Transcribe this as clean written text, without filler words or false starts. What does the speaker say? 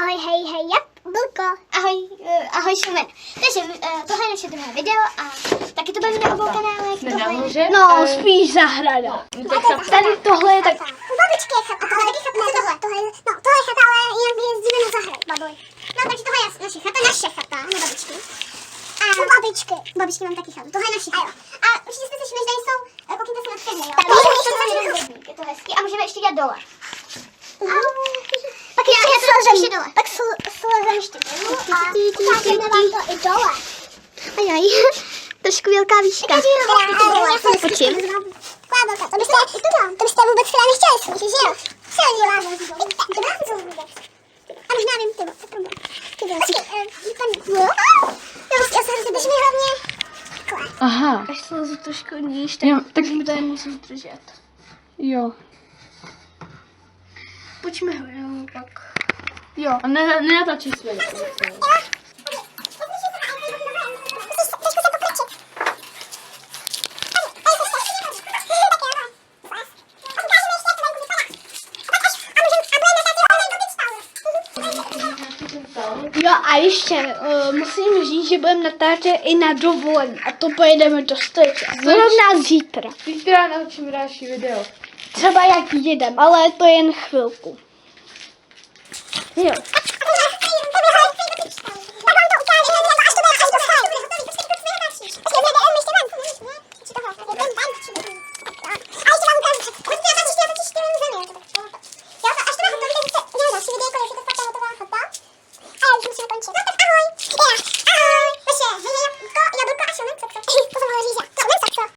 Ahoj, hej, Jablko. Ahoj, Šumen. Takže tohle je naše druhé video a taky to bude na obou kanálech. Nenahoře? No, spíš zahrada. Tady tohle je tak... U babičky je chata, tohle je taky chata. Tohle je chata, ale jinak jezdíme na zahradu, baboj. No, takže tohle je naše chata, ne babičky. A u babičky. U babičky mám taky chatu, tohle je naše chata. A určitě jste si všimli, že tady jsou, koukněte se na předně, jo. Je to hezký a můžeme ještě dělat dole. Tak já slezem dole. Tak slezem ještě dolů a ukážeme vám to i dole. Ajaj, trošku velká výška. Počím. To byste vůbec chtěla nechtěli slyšet, že jo? Co je dělá? A možná vím, ty já se hrozně, mi hlavně takhle. Aha. Až slezu trošku níž, Tak mi tady musím držet. jo. Pojďme ho jenom pak. Jo, a nenatačí své. Jo a ještě musím říct, že budeme natáčet i na dovolení a to pojedeme do Stojice. Zrovna zítra. Zítra naučím další video. Třeba jak jedem, ale to jen chvilku. Jo.